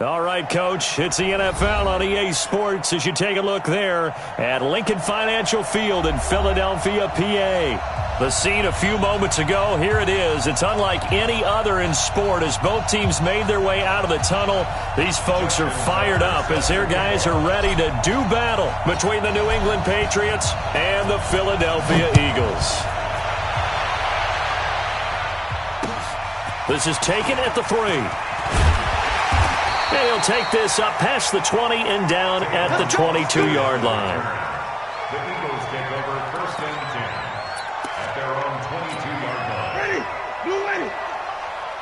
All right, Coach, it's the NFL on EA Sports as you take a look there at Lincoln Financial Field in Philadelphia, PA. The scene a few moments ago, here it is. It's unlike any other in sport as both teams made their way out of the tunnel. These folks are fired up as their guys are ready to do battle between the New England Patriots and the Philadelphia Eagles. This is taken at the 3. And he'll take this up past the 20 and down at the 22-yard line. The Eagles take over first and 10 at their own 22-yard line. Ready, blue ready.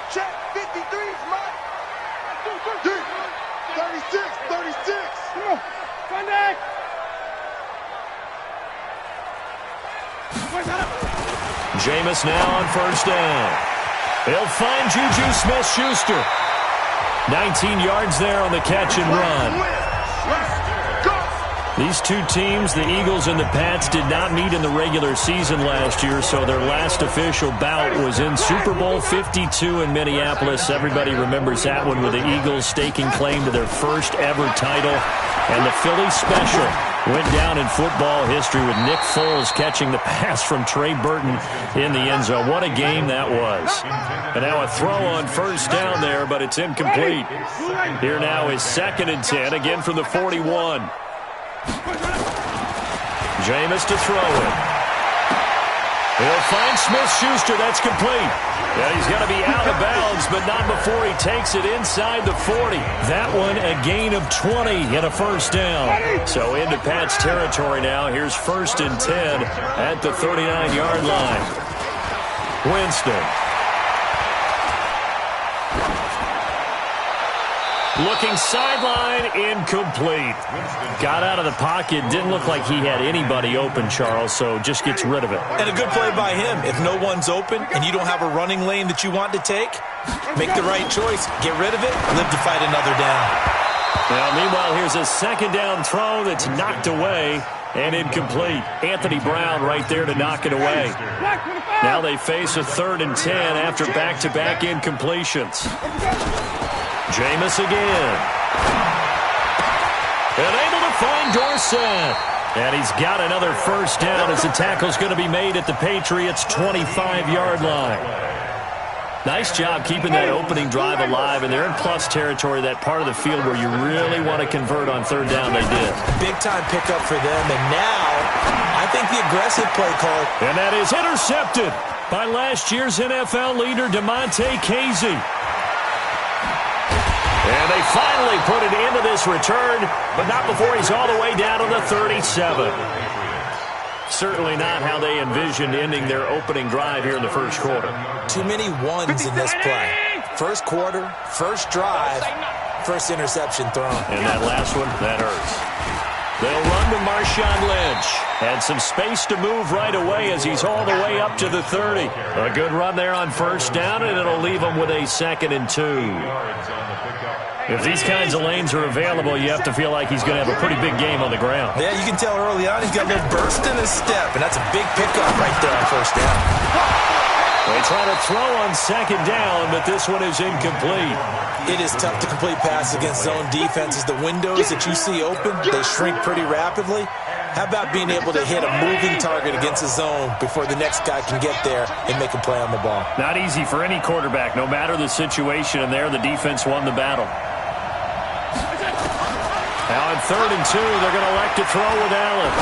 Check 53 is mine. 36, 36. Come on, contact. Jameis now on first down. He'll find Juju Smith-Schuster. 19 yards there on the catch and run. These two teams, the Eagles and the Pats, did not meet in the regular season last year, so their last official bout was in Super Bowl 52 in Minneapolis. Everybody remembers that one with the Eagles staking claim to their first ever title. And the Philly special went down in football history with Nick Foles catching the pass from Trey Burton in the end zone. What a game that was. And now a throw on first down there, but it's incomplete. Here now is 2nd and 10, again from the 41. Jameis to throw it. He'll find Smith-Schuster. That's complete. Yeah, he's got to be out of bounds, but not before he takes it inside the 40. That one a gain of 20 and a first down. So into Pat's territory now. Here's 1st and 10 at the 39-yard line. Winston. Looking sideline, incomplete. Got out of the pocket. Didn't look like he had anybody open, Charles, so just gets rid of it. And a good play by him. If no one's open and you don't have a running lane that you want to take, make the right choice. Get rid of it. Live to fight another down. Now, meanwhile, here's a 2nd down throw that's knocked away and incomplete. Anthony Brown right there to knock it away. Now they face a 3rd and 10 after back-to-back incompletions. Jameis again. And able to find Dorsett. And he's got another first down as the tackle's going to be made at the Patriots' 25-yard line. Nice job keeping that opening drive alive, and they're in plus territory, that part of the field where you really want to convert on 3rd down. They did. Big-time pickup for them, and now I think the aggressive play call. And that is intercepted by last year's NFL leader, DeMonte Casey. And they finally put it into this return, but not before he's all the way down to the 37. Certainly not how they envisioned ending their opening drive here in the first quarter. Too many ones in this play. First quarter, first drive, first interception thrown. And that last one, that hurts. They'll run to Marshawn Lynch. And some space to move right away as he's all the way up to the 30. A good run there on first down, and it'll leave him with a 2nd and 2. If these kinds of lanes are available, you have to feel like he's going to have a pretty big game on the ground. Yeah, you can tell early on he's got a little burst in his step, and that's a big pickup right there on first down. They try to throw on 2nd down, but this one is incomplete. It is tough to complete passes against zone defenses. The windows that you see open, they shrink pretty rapidly. How about being able to hit a moving target against a zone before the next guy can get there and make a play on the ball? Not easy for any quarterback, no matter the situation, and there the defense won the battle. Now on 3rd and 2, they're going to elect to throw with Allen.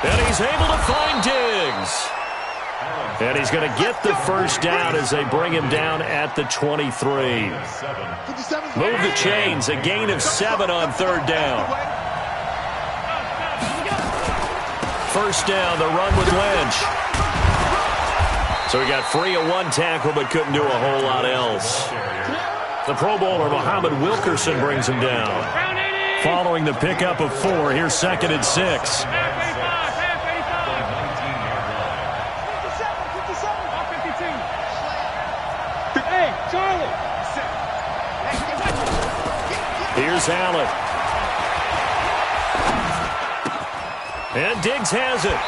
And he's able to find Diggs. And he's going to get the first down as they bring him down at the 23. Move the chains, a gain of 7 on 3rd down. First down, the run with Lynch. So he got free of 1 tackle but couldn't do a whole lot else. The Pro Bowler, Muhammad Wilkerson, brings him down. Following the pickup of 4, here's 2nd and 6. Here's Allen. And Diggs has it.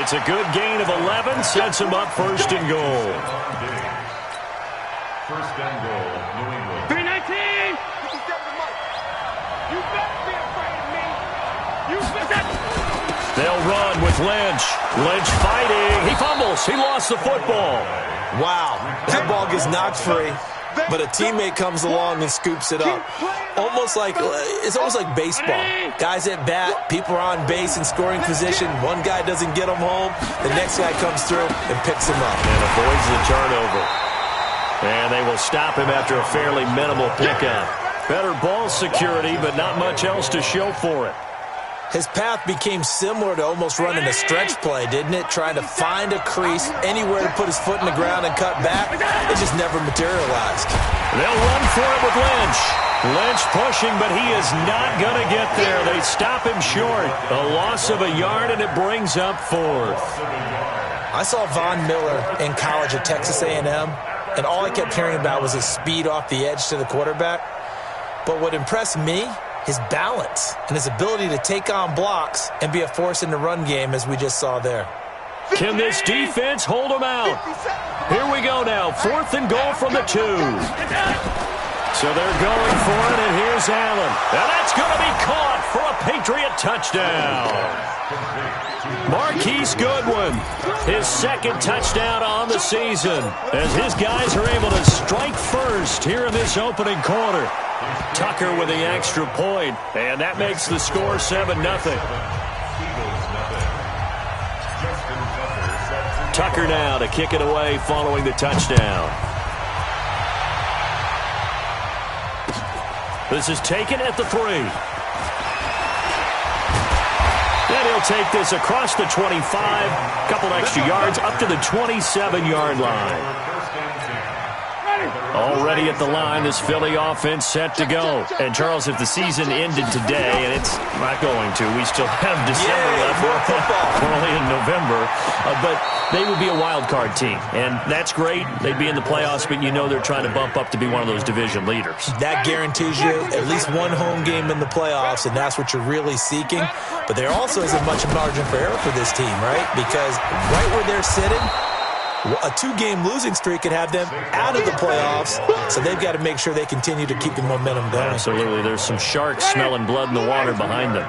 It's a good gain of 11, sets him up 1st and goal. 1st and goal, New England. They'll run with Lynch. Lynch fighting. He fumbles. He lost the football. Wow, that ball gets knocked free, but a teammate comes along and scoops it up. It's almost like baseball. Guys at bat, people are on base in scoring position. One guy doesn't get him home. The next guy comes through and picks him up. And avoids the turnover. And they will stop him after a fairly minimal pickup. Better ball security, but not much else to show for it. His path became similar to almost running a stretch play, didn't it? Trying to find a crease, anywhere to put his foot in the ground and cut back. It just never materialized. They'll run for it with Lynch. Lynch pushing, but he is not going to get there. They stop him short. A loss of a yard, and it brings up fourth. I saw Von Miller in college at Texas A&M, and all I kept hearing about was his speed off the edge to the quarterback. But what impressed me, his balance and his ability to take on blocks and be a force in the run game, as we just saw there. Can this defense hold him out? Here we go now. 4th and goal from the 2. So they're going for it, and here's Allen. And that's going to be caught for a Patriot touchdown. Marquise Goodwin, his 2nd touchdown on the season, as his guys are able to strike first here in this opening quarter. Tucker with the extra point, and that makes the score 7-0. Tucker now to kick it away following the touchdown. This is taken at the 3. Then he'll take this across the 25, couple extra yards up to the 27-yard line. Already at the line, this Philly offense set to go. And, Charles, if the season ended today, and it's not going to, we still have December left. We're only in November. But they would be a wild card team. And that's great. They'd be in the playoffs, but you know they're trying to bump up to be one of those division leaders. That guarantees you at least one home game in the playoffs, and that's what you're really seeking. But there also isn't much margin for error for this team, right? Because right where they're sitting, a 2-game losing streak could have them out of the playoffs, so they've got to make sure they continue to keep the momentum going. Absolutely. There's some sharks smelling blood in the water behind them.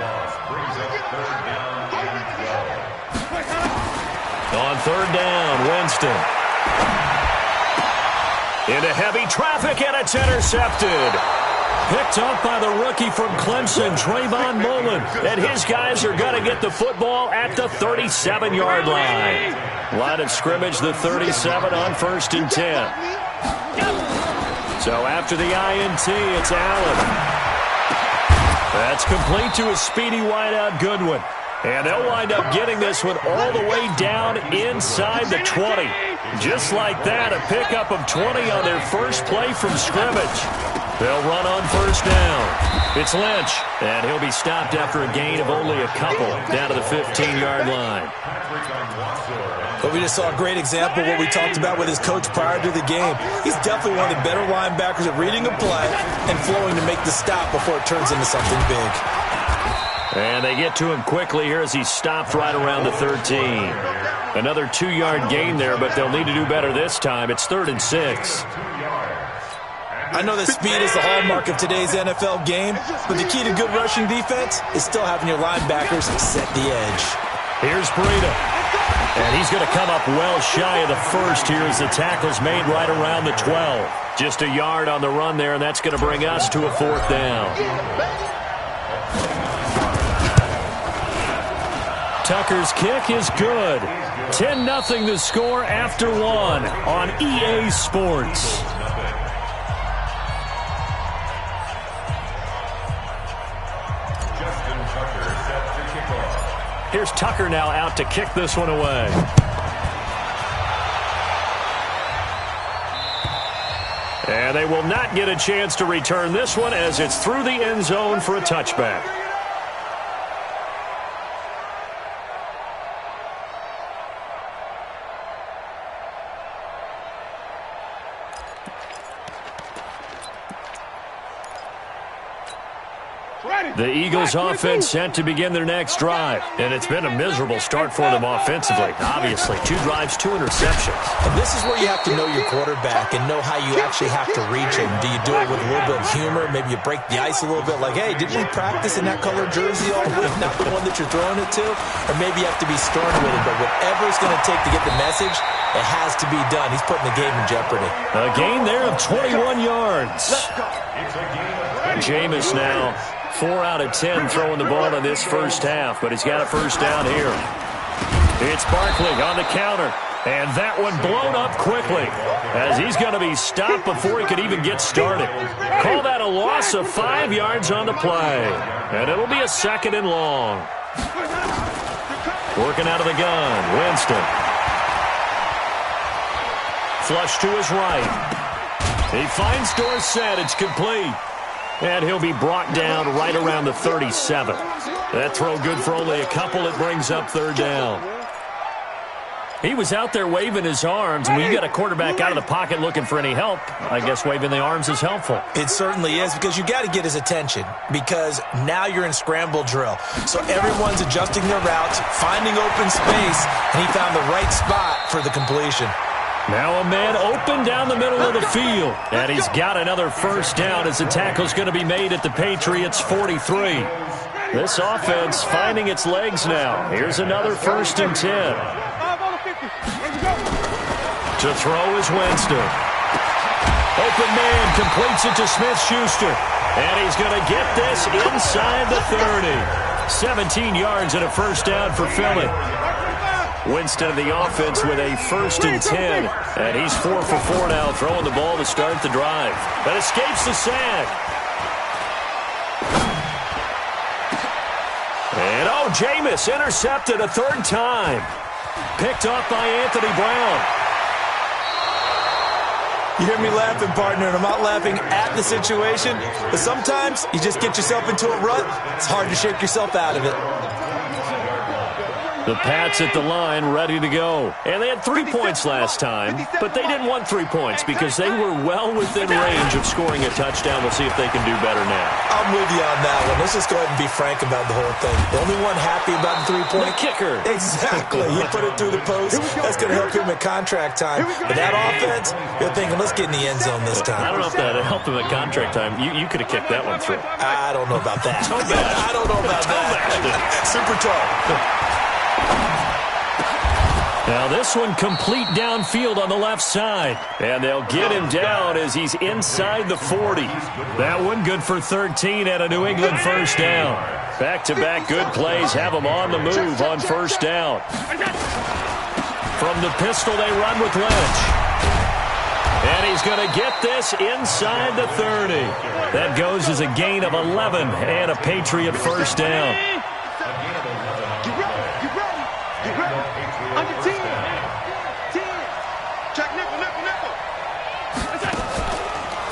On 3rd down, Winston. Into heavy traffic, and it's intercepted. Picked up by the rookie from Clemson, Trayvon Mullen. And his guys are going to get the football at the 37-yard line. Line of scrimmage, the 37 on 1st and 10. So after the INT, it's Allen. That's complete to a speedy wideout Goodwin. And they'll wind up getting this one all the way down inside the 20. Just like that, a pickup of 20 on their first play from scrimmage. They'll run on 1st down. It's Lynch, and he'll be stopped after a gain of only a couple down to the 15-yard line. But we just saw a great example of what we talked about with his coach prior to the game. He's definitely one of the better linebackers at reading a play and flowing to make the stop before it turns into something big. And they get to him quickly here as he's stopped right around the 13. Another 2-yard gain there, but they'll need to do better this time. It's 3rd and 6. I know that speed is the hallmark of today's NFL game, but the key to good rushing defense is still having your linebackers set the edge. Here's Breida. And he's going to come up well shy of the 1st here as the tackle's made right around the 12. Just a yard on the run there, and that's going to bring us to a 4th down. Tucker's kick is good. 10-0 the score after 1 on EA Sports. Here's Tucker now out to kick this one away. And they will not get a chance to return this one as it's through the end zone for a touchback. The Eagles offense set to begin their next drive. And it's been a miserable start for them offensively. Obviously, 2 drives, 2 interceptions. And this is where you have to know your quarterback and know how you actually have to reach him. Do you do it with a little bit of humor? Maybe you break the ice a little bit like, hey, didn't we practice in that color jersey all week, not the one that you're throwing it to? Or maybe you have to be stern with it. But whatever it's going to take to get the message, it has to be done. He's putting the game in jeopardy. A gain there of 21 yards. Jameis now 4 out of 10 throwing the ball in this first half, but he's got a first down here. It's Barkley on the counter, and that one blown up quickly as he's going to be stopped before he could even get started. Call that a loss of 5 yards on the play, and it'll be a 2nd and long. Working out of the gun, Winston. Flush to his right. He finds Dorsett. It's complete. And he'll be brought down right around the 37. That throw good for only a couple. It brings up 3rd down. He was out there waving his arms. When you got a quarterback out of the pocket looking for any help, I guess waving the arms is helpful. It certainly is, because you got to get his attention, because now you're in scramble drill. So everyone's adjusting their routes, finding open space, and he found the right spot for the completion. Now a man open down the middle of the field. And he's got another first down as the tackle's going to be made at the Patriots 43. This offense finding its legs now. Here's another 1st and 10. To throw is Winston. Open man completes it to Smith-Schuster. And he's going to get this inside the 30. 17 yards and a first down for Philly. Winston of the offense with a 1st and 10. And he's 4 for 4 now, throwing the ball to start the drive. But escapes the sack. And Jameis intercepted a 3rd time. Picked off by Anthony Brown. You hear me laughing, partner, and I'm not laughing at the situation. But sometimes you just get yourself into a rut. It's hard to shake yourself out of it. The Pats at the line ready to go. And they had 3 points last time, but they didn't want 3 points because they were well within range of scoring a touchdown. We'll see if they can do better now. I'm with you on that one. Let's just go ahead and be frank about the whole thing. The only one happy about the 3-point kicker. Exactly. He put it through the post. That's going to help him at contract time. But that offense, you're thinking, let's get in the end zone this time. I don't know if that helped him at contract time. You could have kicked that one through. I don't know about that. I don't know about that. Super tall. Now this one complete downfield on the left side. And they'll get him down as he's inside the 40. That one good for 13 and a New England first down. Back-to-back good plays have him on the move on first down. From the pistol they run with Lynch. And he's going to get this inside the 30. That goes as a gain of 11 and a Patriot first down.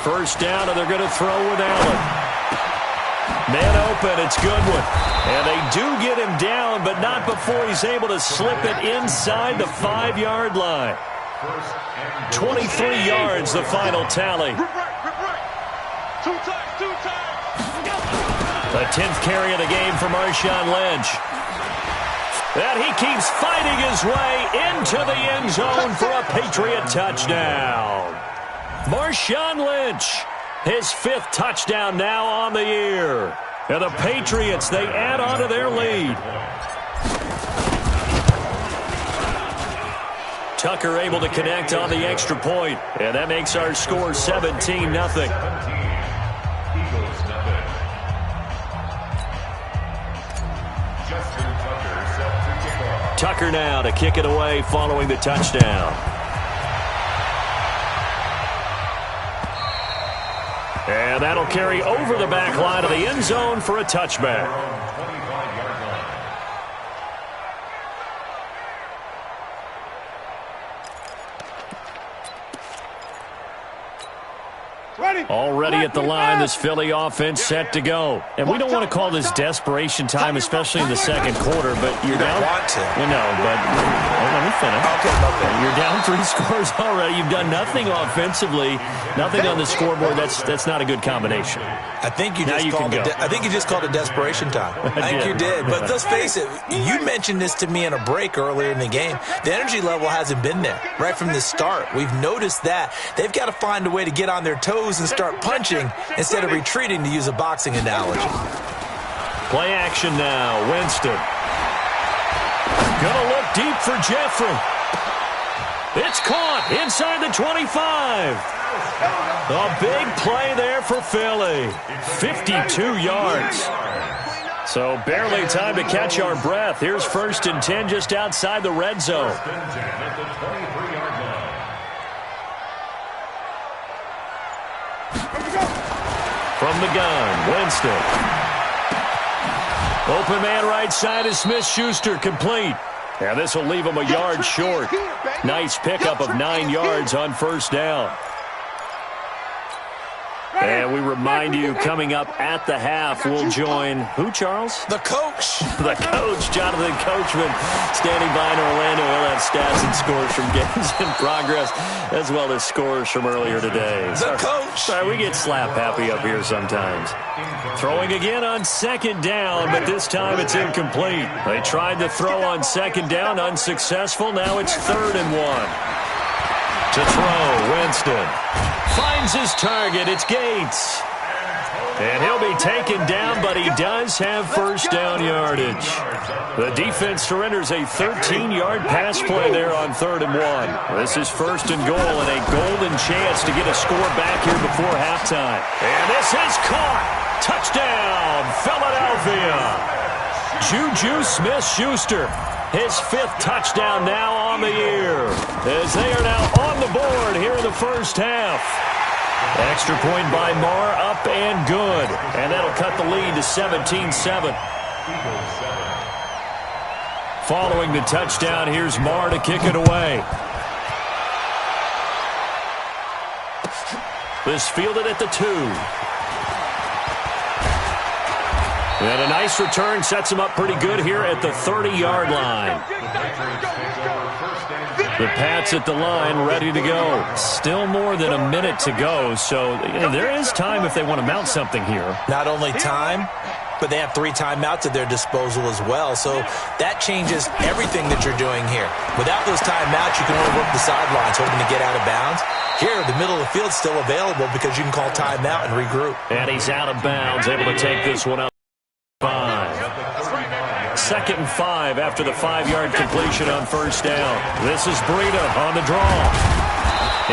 First down, and they're going to throw with Allen. Man open, it's Goodwin. And they do get him down, but not before he's able to slip it inside the 5-yard line. 23 yards, the final tally. The 10th carry of the game for Marshawn Lynch. And he keeps fighting his way into the end zone for a Patriot touchdown. Marshawn Lynch, his 5th touchdown now on the year. And the Patriots, they add on to their lead. Tucker able to connect on the extra point, and that makes our score 17-0. Tucker now to kick it away following the touchdown. And that'll carry over the back line of the end zone for a touchback. Already at the line, this Philly offense set to go. And we don't want to call this desperation time, especially in the second quarter, but you're down. Want to. No, but me finish. Okay. You're down 3 scores already. You've done nothing offensively, nothing on the scoreboard. That's not a good combination. I think you just called it desperation time. I think you did. But let's face it, you mentioned this to me in a break earlier in the game. The energy level hasn't been there right from the start. We've noticed that. They've got to find a way to get on their toes and start punching instead of retreating, to use a boxing analogy. Play action now. Winston. Gonna look deep for Jeffrey. It's caught inside the 25. A big play there for Philly. 52 yards. So barely time to catch our breath. Here's 1st and 10 just outside the red zone. From the gun, Winston. Open man right side is Smith-Schuster, complete. And this will leave him a yard short. Nice pickup of 9 yards on 1st down. And we remind you, coming up at the half, we'll join who, Charles? The coach. The coach, Jonathan Coachman, standing by in Orlando. He'll have stats and scores from games in progress, as well as scores from earlier today. The coach. Sorry, we get slap happy up here sometimes. Throwing again on 2nd down, but this time it's incomplete. They tried to throw on 2nd down, unsuccessful. Now it's 3rd and 1. To throw, Winston. Finds his target. It's Gates. And he'll be taken down, but he does have 1st down yardage. The defense surrenders a 13-yard pass play there on 3rd and 1. This is 1st and goal and a golden chance to get a score back here before halftime. And this is caught. Touchdown, Philadelphia. Juju Smith-Schuster. His 5th touchdown now on the year, as they are now on the board here in the 1st half. Extra point by Marr, up and good. And that'll cut the lead to 17-7. Following the touchdown, here's Marr to kick it away. This fielded at the 2. And a nice return sets him up pretty good here at the 30-yard line. The Pats at the line, ready to go. Still more than a minute to go, so there is time if they want to mount something here. Not only time, but they have 3 timeouts at their disposal as well, so that changes everything that you're doing here. Without those timeouts, you can only work the sidelines, hoping to get out of bounds. Here, the middle of the field's still available because you can call timeout and regroup. And he's out of bounds, able to take this one out. 2nd and 5 after the 5-yard completion on 1st down. This is Breida on the draw.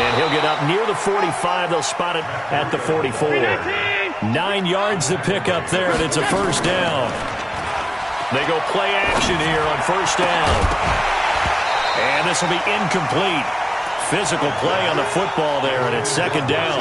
And he'll get up near the 45. They'll spot it at the 44. 9 yards to pick up there, and it's a 1st down. They go play action here on 1st down. And this will be incomplete. Physical play on the football there, and it's 2nd down.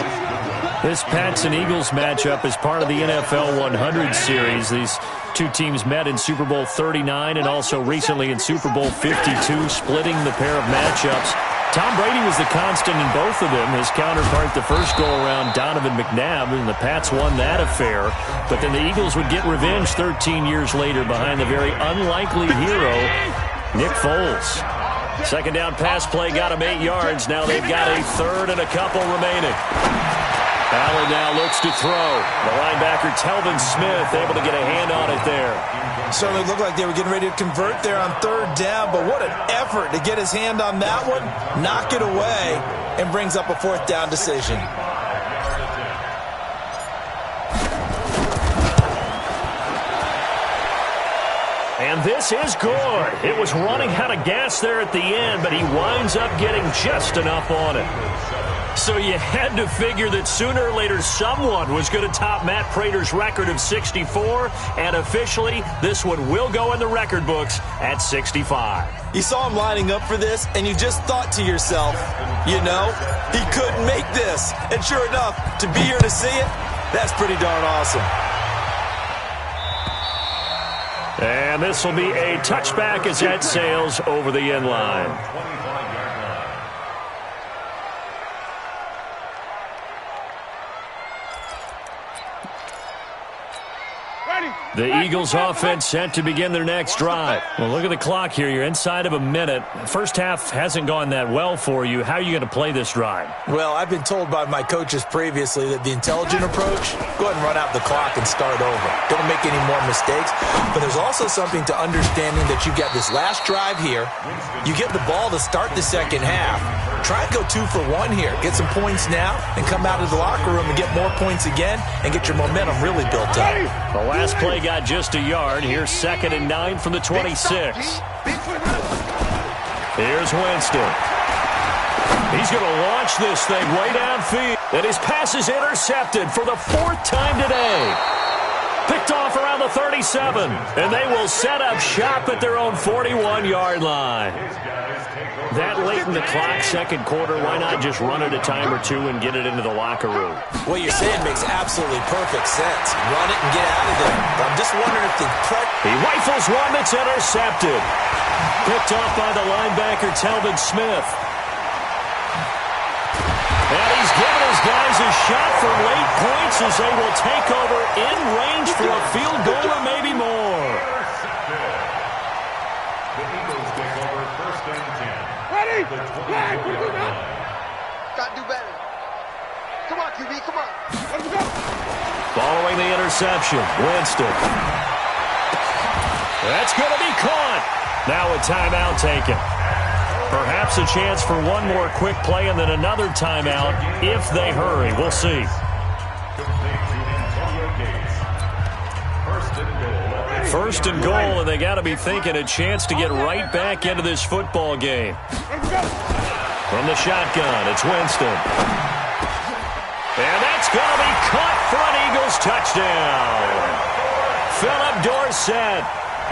This Pats and Eagles matchup is part of the NFL 100 series. These two teams met in Super Bowl 39 and also recently in Super Bowl 52, splitting the pair of matchups. Tom Brady was the constant in both of them. His counterpart the first go-around, Donovan McNabb, and the Pats won that affair. But then the Eagles would get revenge 13 years later behind the very unlikely hero, Nick Foles. 2nd down pass play got him 8 yards. Now they've got a 3rd and a couple remaining. Allen now looks to throw. The linebacker, Telvin Smith, able to get a hand on it there. Certainly looked like they were getting ready to convert there on 3rd down, but what an effort to get his hand on that one, knock it away, and brings up a 4th down decision. And this is good. It was running out of gas there at the end, but he winds up getting just enough on it. So you had to figure that sooner or later someone was going to top Matt Prater's record of 64, and officially this one will go in the record books at 65. You saw him lining up for this, and you just thought to yourself, you know, he couldn't make this. And sure enough, to be here to see it, that's pretty darn awesome. And this will be a touchback as that sails over the end line. The Eagles offense set to begin their next drive. Well, look at the clock here. You're inside of a minute. First half hasn't gone that well for you. How are you going to play this drive? Well, I've been told by my coaches previously that the intelligent approach, go ahead and run out the clock and start over. Don't make any more mistakes. But there's also something to understanding that you've got this last drive here. You get the ball to start the second half. Try and go 2 for 1 here. Get some points now and come out of the locker room and get more points again and get your momentum really built up. The last play got just a yard. Here's 2nd and 9 from the 26. Here's Winston. He's going to launch this thing way downfield. And his pass is intercepted for the 4th time today. Picked off around the 37. And they will set up shop at their own 41-yard line. That late in the clock, second quarter, why not just run it a time or two and get it into the locker room? What you're saying makes absolutely perfect sense. Run it and get out of there. But I'm just wondering if the He rifles one that's intercepted. Picked off by the linebacker, Telvin Smith. And he's given his guys a shot for late points as they will take over in range for a field goal or maybe more. The Eagles take over 1st and 10. The 22-yard line. Got to do better. Come on, QB, come on. Let's go. Following the interception, Winston. That's going to be caught. Now a timeout taken. Perhaps a chance for one more quick play and then another timeout if they hurry. We'll see. First and goal, and they got to be thinking a chance to get right back into this football game. From the shotgun, it's Winston. And that's going to be caught for an Eagles touchdown. Philip Dorsett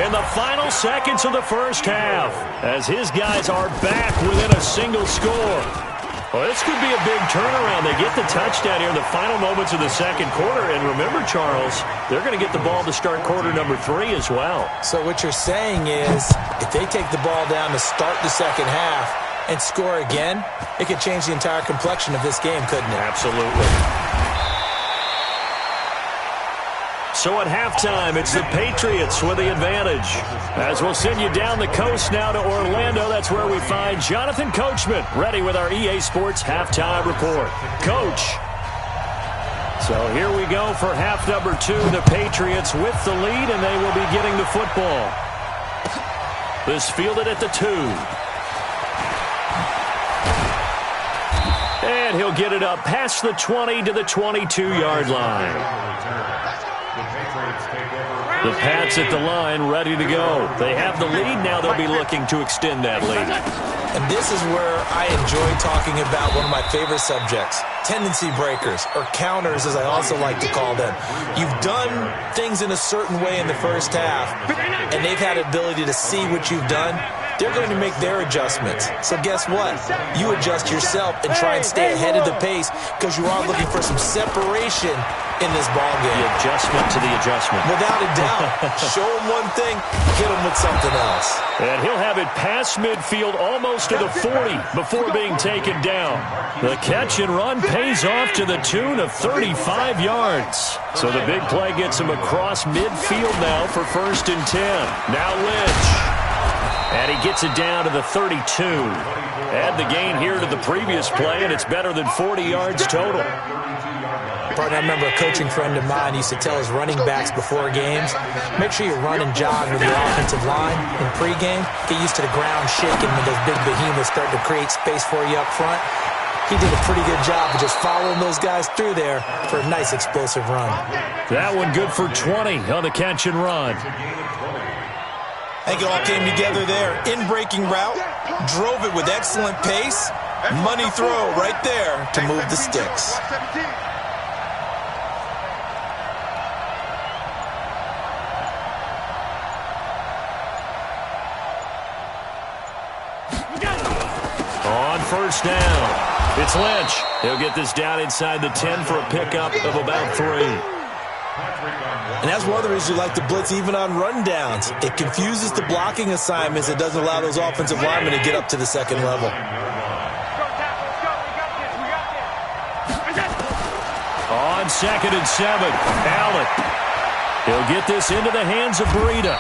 in the final seconds of the first half as his guys are back within a single score. Well, this could be a big turnaround. They get the touchdown here in the final moments of the second quarter. And remember, Charles, they're going to get the ball to start quarter number 3 as well. So what you're saying is if they take the ball down to start the second half and score again, it could change the entire complexion of this game, couldn't it? Absolutely. So at halftime, it's the Patriots with the advantage. As we'll send you down the coast now to Orlando, that's where we find Jonathan Coachman, ready with our EA Sports halftime report. Coach. So here we go for half number 2. The Patriots with the lead, and they will be getting the football. This fielded at the 2. And he'll get it up past the 20 to the 22-yard line. The Pats at the line, ready to go. They have the lead. Now they'll be looking to extend that lead. And this is where I enjoy talking about one of my favorite subjects, tendency breakers, or counters, as I also like to call them. You've done things in a certain way in the first half, and they've had the ability to see what you've done. They're going to make their adjustments. So guess what? You adjust yourself and try and stay ahead of the pace because you are looking for some separation in this ball game. The adjustment to the adjustment. Without a doubt. Show him one thing, hit him with something else. And he'll have it past midfield almost to the 40 before being taken down. The catch and run pays off to the tune of 35 yards. So the big play gets him across midfield now for 1st and 10. Now Lynch. And he gets it down to the 32. Add the gain here to the previous play, and it's better than 40 yards total. Partner, I remember a coaching friend of mine used to tell his running backs before games, make sure you run and jog with the offensive line in pregame. Get used to the ground shaking when those big behemoths start to create space for you up front. He did a pretty good job of just following those guys through there for a nice explosive run. That one good for 20 on the catch and run. I think it all came together there. In-breaking route, drove it with excellent pace. Money throw right there to move the sticks. On 1st down, it's Lynch. He'll get this down inside the 10 for a pickup of about 3. And that's one of the reasons you like to blitz even on rundowns. It confuses the blocking assignments. It doesn't allow those offensive linemen to get up to the second level. On 2nd and 7, Allen. He'll get this into the hands of Breida.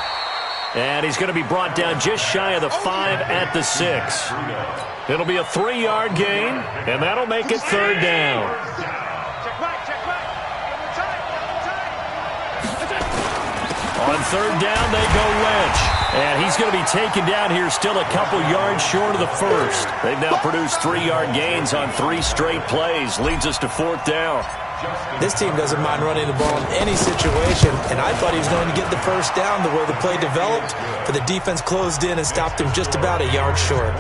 And he's going to be brought down just shy of the 5 at the 6. It'll be a 3-yard gain, and that'll make it 3rd down. On 3rd down, they go Lynch. And he's going to be taken down here still a couple yards short of the 1st. They've now produced 3-yard gains on 3 straight plays. Leads us to 4th down. This team doesn't mind running the ball in any situation, and I thought he was going to get the 1st down the way the play developed, but the defense closed in and stopped him just about a yard short.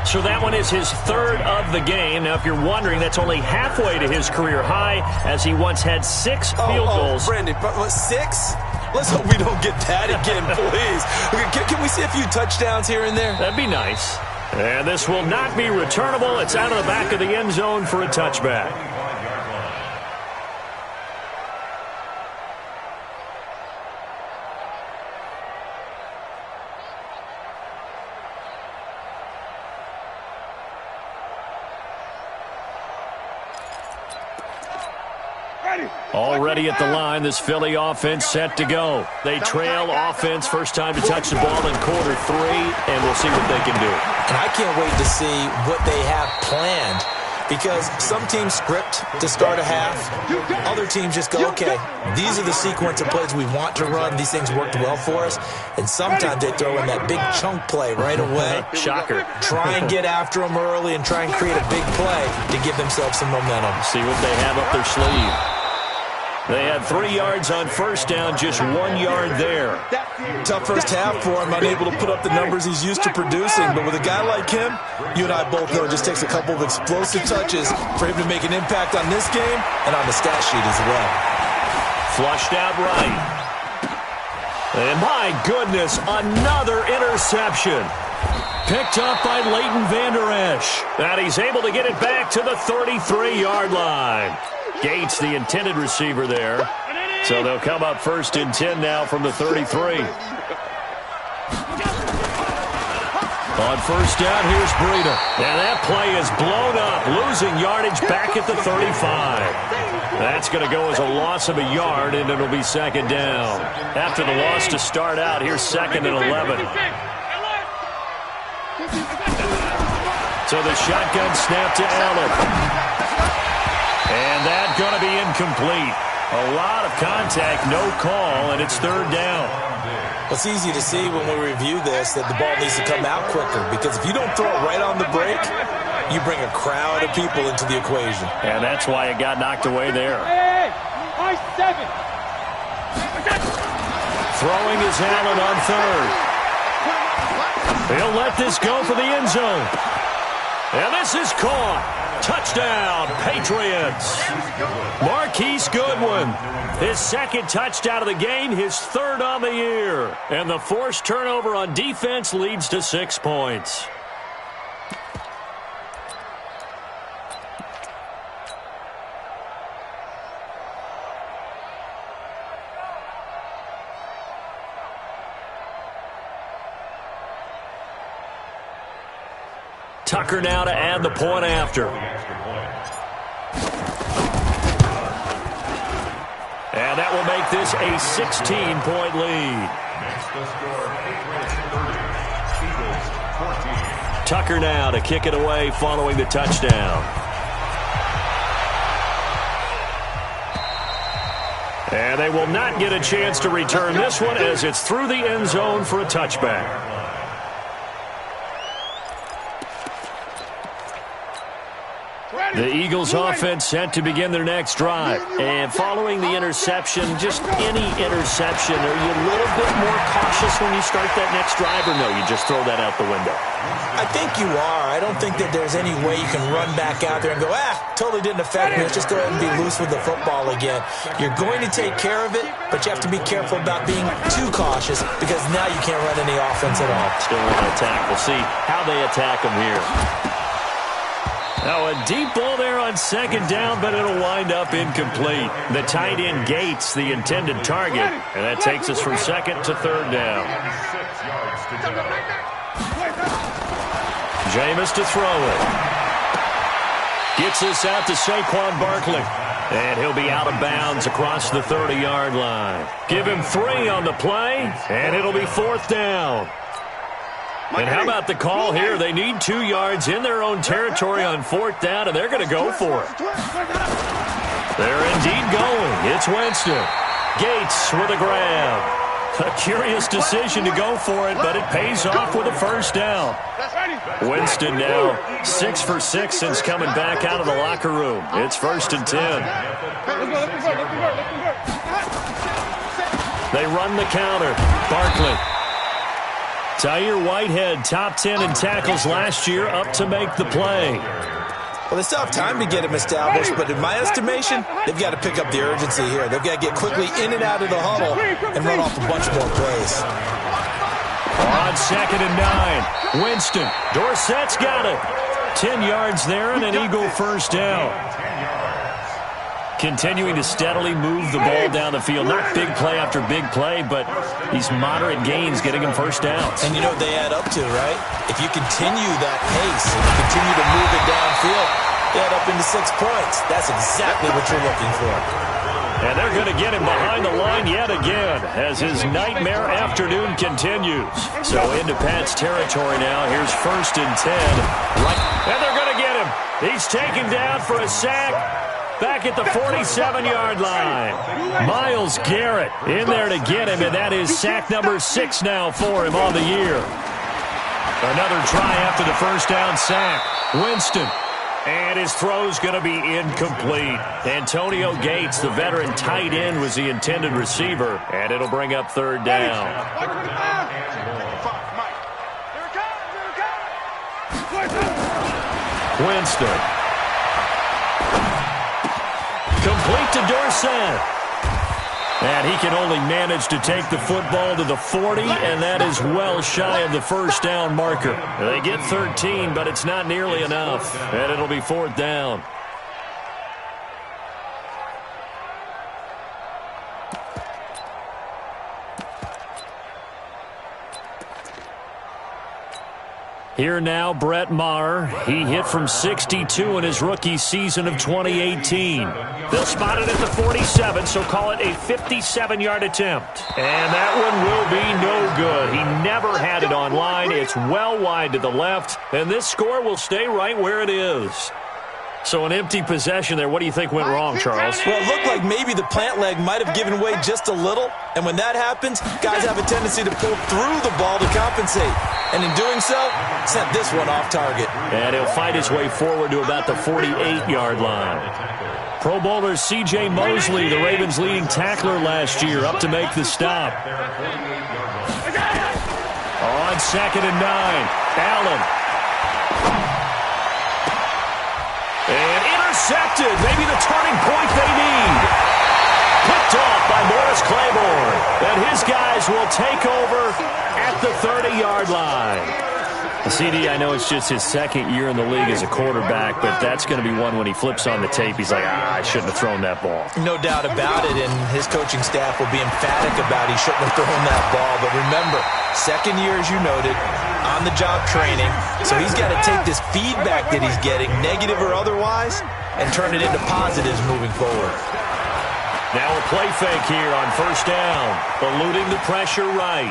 So that one is his 3rd of the game. Now, if you're wondering, that's only halfway to his career high, as he once had 6 field goals. Brandon, what, 6? Let's hope we don't get that again, please. Can we see a few touchdowns here and there? That'd be nice. And this will not be returnable. It's out of the back of the end zone for a touchback. Already at the line, this Philly offense set to go. They trail offense, first time to touch the ball in quarter 3, and we'll see what they can do. And I can't wait to see what they have planned, because some teams script to start a half. Other teams just go, okay, these are the sequence of plays we want to run. These things worked well for us. And sometimes they throw in that big chunk play right away. Shocker. Try and get after them early and try and create a big play to give themselves some momentum. See what they have up their sleeve. They had 3 yards on 1st down, just 1 yard there. Tough first half for him, unable to put up the numbers he's used to producing. But with a guy like him, you and I both know it just takes a couple of explosive touches for him to make an impact on this game and on the stat sheet as well. Flushed out right. And my goodness, another interception. Picked up by Leighton Vander Esch. And he's able to get it back to the 33-yard line. Gates, the intended receiver there. So they'll come up 1st and 10 now from the 33. On 1st down, here's Breida. And that play is blown up, losing yardage back at the 35. That's going to go as a loss of a yard, and it'll be 2nd down. After the loss to start out, here's 2nd and 11. So the shotgun snap to Allen. And that's going to be incomplete. A lot of contact, no call, and it's 3rd down. It's easy to see when we review this that the ball needs to come out quicker, because if you don't throw it right on the break, you bring a crowd of people into the equation. And that's why it got knocked away there. Throwing is Allen on 3rd. He'll let this go for the end zone. And this is caught. Touchdown, Patriots. Marquise Goodwin, his 2nd touchdown of the game, his 3rd on the year. And the forced turnover on defense leads to 6 points. Tucker now to add the point after. And that will make this a 16-point lead. Tucker now to kick it away following the touchdown. And they will not get a chance to return this one as it's through the end zone for a touchback. The Eagles offense set to begin their next drive. And following the interception, just any interception, are you a little bit more cautious when you start that next drive, or no, you just throw that out the window? I think you are. I don't think that there's any way you can run back out there and go, totally didn't affect me. Let's just go ahead and be loose with the football again. You're going to take care of it, but you have to be careful about being too cautious, because now you can't run any offense at all. Still want to attack. We'll see how they attack them here. Now a deep ball there on 2nd down, but it'll wind up incomplete. The tight end Gates, the intended target, and that takes us from 2nd to 3rd down. Jameis to throw it. Gets this out to Saquon Barkley. And he'll be out of bounds across the 30-yard line. Give him 3 on the play, and it'll be 4th down. And how about the call here? They need 2 yards in their own territory on 4th down, and they're going to go for it. They're indeed going. It's Winston. Gates with a grab. A curious decision to go for it, but it pays off with a 1st down. Winston now 6 for 6 since coming back out of the locker room. It's 1st and 10. They run the counter. Barkley. Tyre Whitehead, top 10 in tackles last year, up to make the play. Well, they still have time to get him established, but in my estimation, they've got to pick up the urgency here. They've got to get quickly in and out of the huddle and run off a bunch more plays. On 2nd and 9, Winston. Dorsett's got it. 10 yards there and an Eagle 1st down. Continuing to steadily move the ball down the field. Not big play after big play, but these moderate gains getting him 1st downs. And you know what they add up to, right? If you continue that pace and you continue to move it downfield, they add up into 6 points. That's exactly what you're looking for. And they're going to get him behind the line yet again as his nightmare afternoon continues. So into Pat's territory now. Here's 1st and 10. Right. And they're going to get him. He's taken down for a sack. Back at the 47-yard line. Myles Garrett in there to get him, and that is sack number 6 now for him on the year. Another try after the 1st down sack. Winston. And his throw's going to be incomplete. Antonio Gates, the veteran tight end, was the intended receiver, and it'll bring up 3rd down. Winston. Complete to Dorsett. And he can only manage to take the football to the 40, and that is well shy of the 1st down marker. They get 13, but it's not nearly enough, and it'll be 4th down. Here now, Brett Maher. He hit from 62 in his rookie season of 2018. They'll spot it at the 47, so call it a 57-yard attempt. And that one will be no good. He never had it on line. It's well wide to the left, and this score will stay right where it is. So an empty possession there. What do you think went wrong, Charles? Well, it looked like maybe the plant leg might have given way just a little. And when that happens, guys have a tendency to pull through the ball to compensate. And in doing so, sent this one off target. And he'll fight his way forward to about the 48-yard line. Pro Bowler C.J. Mosley, the Ravens' leading tackler last year, up to make the stop. On 2nd and 9, Allen. And intercepted. Maybe the turning point they need. Picked off by Morris Claiborne. And his guys will take over at the 30-yard line. CD, I know it's just his 2nd year in the league as a quarterback, but that's going to be one when he flips on the tape. He's like, I shouldn't have thrown that ball. No doubt about it, and his coaching staff will be emphatic about he shouldn't have thrown that ball. But remember, 2nd year, as you noted, on-the-job training, so he's got to take this feedback that he's getting, negative or otherwise, and turn it into positives moving forward. Now a play fake here on 1st down, eluding the pressure right.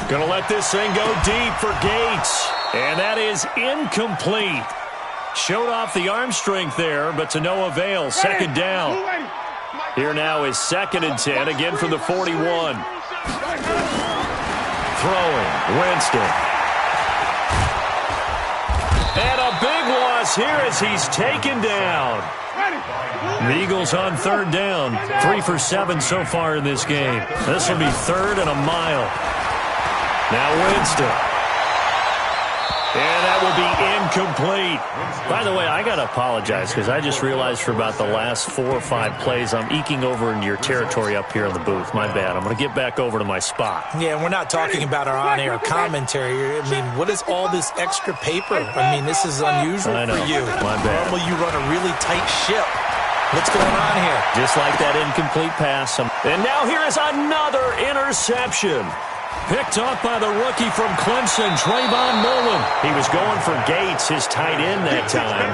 Gonna let this thing go deep for Gates, and that is incomplete. Showed off the arm strength there, but to no avail. 2nd down. Here now is 2nd and 10, again from the 41. Throwing, Winston. And a big loss here as he's taken down. The Eagles on 3rd down. 3 for 7 so far in this game. This will be 3rd and a mile. Now Winston. And that will be incomplete. By the way, I got to apologize because I just realized for about the last 4 or 5 plays, I'm eking over into your territory up here in the booth. My bad. I'm going to get back over to my spot. Yeah, and we're not talking about our on-air commentary. I mean, what is all this extra paper? I mean, this is unusual for you. My bad. Normally you run a really tight ship. What's going on here? Just like that incomplete pass. And now here is another interception. Picked off by the rookie from Clemson, Trayvon Mullen. He was going for Gates, his tight end that time.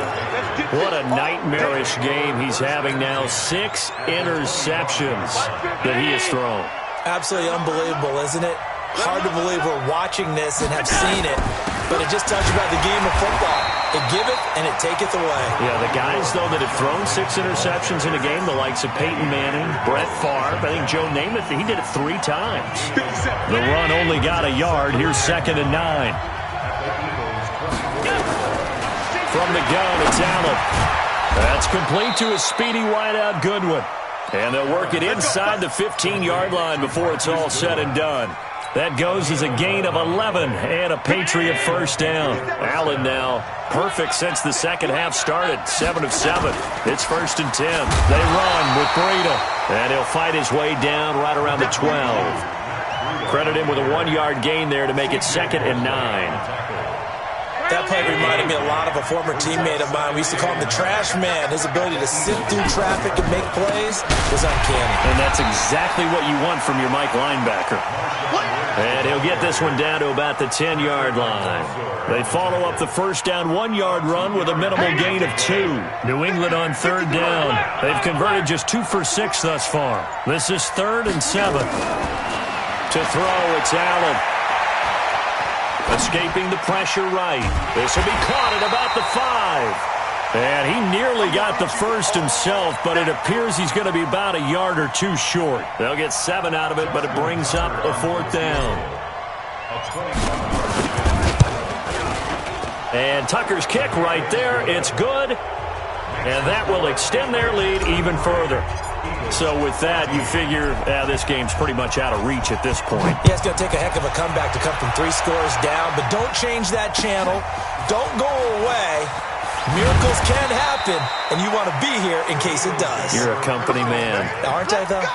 What a nightmarish game he's having now. 6 interceptions that he has thrown. Absolutely unbelievable, isn't it? Hard to believe we're watching this and have seen it, but it just tells you about the game of football. It giveth and it taketh away. Yeah, the guys, though, that have thrown 6 interceptions in a game, the likes of Peyton Manning, Brett Favre, I think Joe Namath, he did it 3 times. The run only got a yard. Here's 2nd and 9. From the gun, it's Allen. That's complete to a speedy wideout Goodwin. And they'll work it inside the 15-yard line before it's all said and done. That goes as a gain of 11 and a Patriot first down. Allen now perfect since the second half started. 7 of 7. It's 1st and 10. They run with Breida. And he'll fight his way down right around the 12. Credit him with a 1-yard gain there to make it 2nd and 9. That play reminded me a lot of a former teammate of mine. We used to call him the trash man. His ability to sift through traffic and make plays was uncanny. And that's exactly what you want from your Mike linebacker. And he'll get this one down to about the 10-yard line. They follow up the first down 1-yard run with a minimal gain of 2. New England on 3rd down. They've converted just 2 for 6 thus far. This is 3rd and 7. To throw, it's Allen. Escaping the pressure right. This will be caught at about the 5. And he nearly got the first himself, but it appears he's going to be about a yard or 2 short. They'll get 7 out of it, but it brings up a 4th down. And Tucker's kick right there. It's good. And that will extend their lead even further. So with that, you figure this game's pretty much out of reach at this point. Yeah, it's going to take a heck of a comeback to come from 3 scores down, but don't change that channel. Don't go away. Miracles can happen, and you want to be here in case it does. You're a company man. Aren't I, though?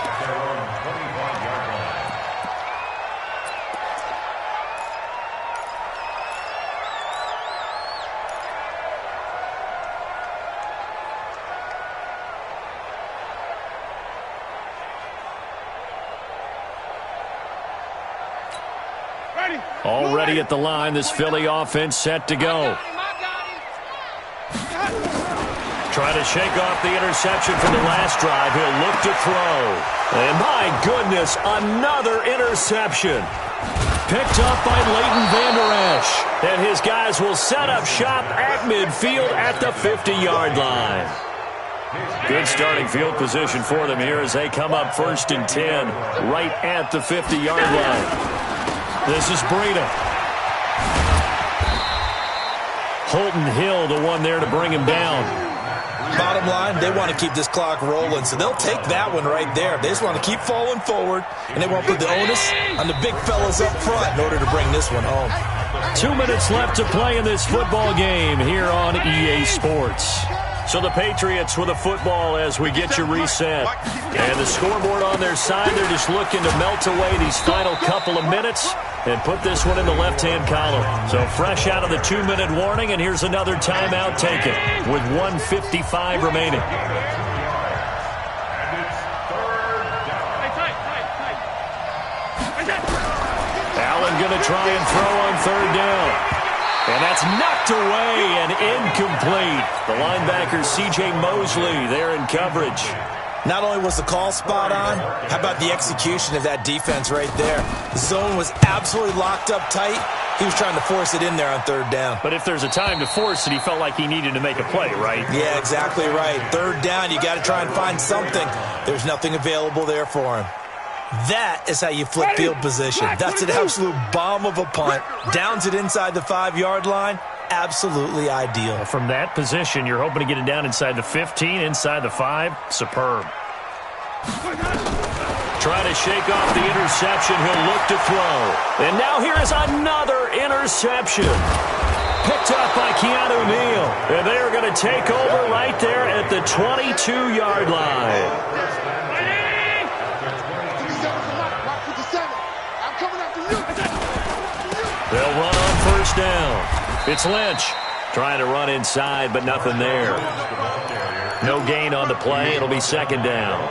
Already at the line, this Philly offense set to go. Trying to shake off the interception from the last drive. He'll look to throw. And my goodness, another interception. Picked up by Leighton Vander Esch. And his guys will set up shop at midfield at the 50-yard line. Good starting field position for them here as they come up 1st and 10 right at the 50-yard line. This is Breida. Holton Hill, the one there to bring him down. Bottom line, they want to keep this clock rolling, so they'll take that one right there. They just want to keep falling forward, and they won't put the onus on the big fellas up front in order to bring this one home. 2 minutes left to play in this football game here on EA Sports. So the Patriots with a football as we get you reset. And the scoreboard on their side, they're just looking to melt away these final couple of minutes and put this one in the left-hand column. So fresh out of the 2-minute warning, and here's another timeout taken with 1:55 remaining. Allen going to try and throw on 3rd down. And that's knocked away and incomplete. The linebacker, C.J. Mosley, there in coverage. Not only was the call spot on, how about the execution of that defense right there? The zone was absolutely locked up tight. He was trying to force it in there on 3rd down. But if there's a time to force it, he felt like he needed to make a play, right? Yeah, exactly right. 3rd down, you got to try and find something. There's nothing available there for him. That is how you flip field position. That's an absolute bomb of a punt. Downs it inside the 5-yard line. Absolutely ideal. From that position, you're hoping to get it down inside the 15, inside the 5. Superb. Trying to shake off the interception. He'll look to throw. And now here is another interception. Picked up by Keanu Neal. And they are going to take over right there at the 22-yard line. They'll run on 1st down. It's Lynch trying to run inside, but nothing there. No gain on the play. It'll be 2nd down.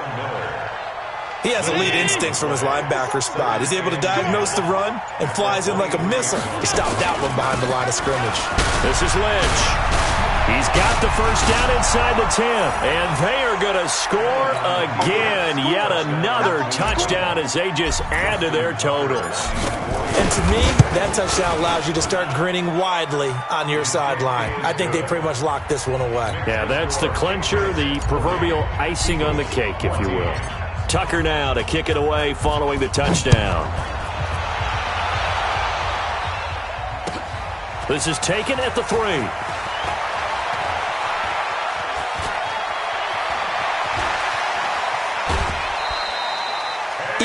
He has elite instincts from his linebacker spot. He's able to diagnose the run and flies in like a missile to stop that one behind the line of scrimmage. This is Lynch. He's got the first down inside the 10. And they are going to score again. Yet another touchdown as they just add to their totals. And to me, that touchdown allows you to start grinning widely on your sideline. I think they pretty much locked this one away. Yeah, that's the clincher, the proverbial icing on the cake, if you will. Tucker now to kick it away following the touchdown. This is taken at the 3.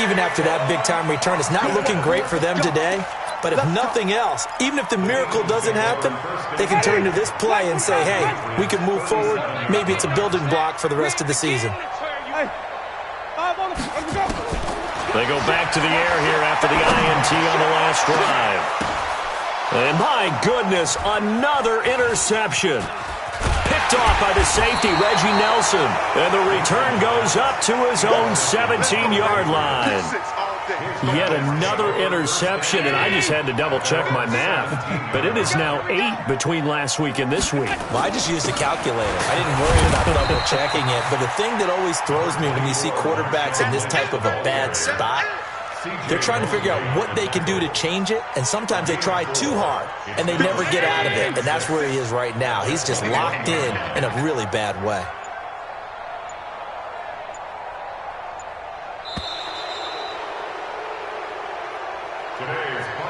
Even after that big-time return, it's not looking great for them today. But if nothing else, even if the miracle doesn't happen, they can turn to this play and say, hey, we can move forward. Maybe it's a building block for the rest of the season. They go back to the air here after the INT on the last drive. And my goodness, another interception. Picked off by the safety, Reggie Nelson. And the return goes up to his own 17-yard line. Yet another interception, and I just had to double-check my math. But it is now 8 between last week and this week. Well, I just used a calculator. I didn't worry about double-checking it. But the thing that always throws me when you see quarterbacks in this type of a bad spot, they're trying to figure out what they can do to change it, and sometimes they try too hard, and they never get out of it. And that's where he is right now. He's just locked in a really bad way.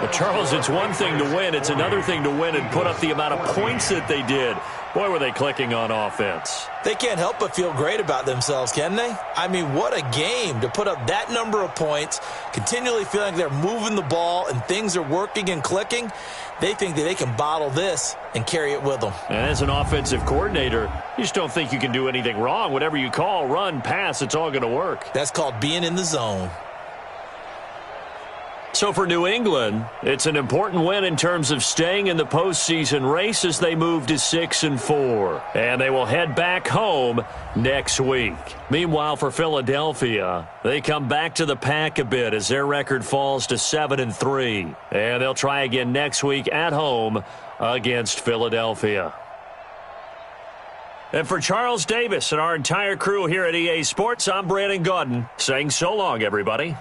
Well, Charles, it's one thing to win. It's another thing to win and put up the amount of points that they did. Boy, were they clicking on offense. They can't help but feel great about themselves, can they? I mean, what a game to put up that number of points, continually feeling they're moving the ball and things are working and clicking. They think that they can bottle this and carry it with them. And as an offensive coordinator, you just don't think you can do anything wrong. Whatever you call, run, pass, it's all going to work. That's called being in the zone. So for New England, it's an important win in terms of staying in the postseason race as they move to 6-4. And they will head back home next week. Meanwhile, for Philadelphia, they come back to the pack a bit as their record falls to 7-3. And they'll try again next week at home against Philadelphia. And for Charles Davis and our entire crew here at EA Sports, I'm Brandon Gaudin saying so long, everybody.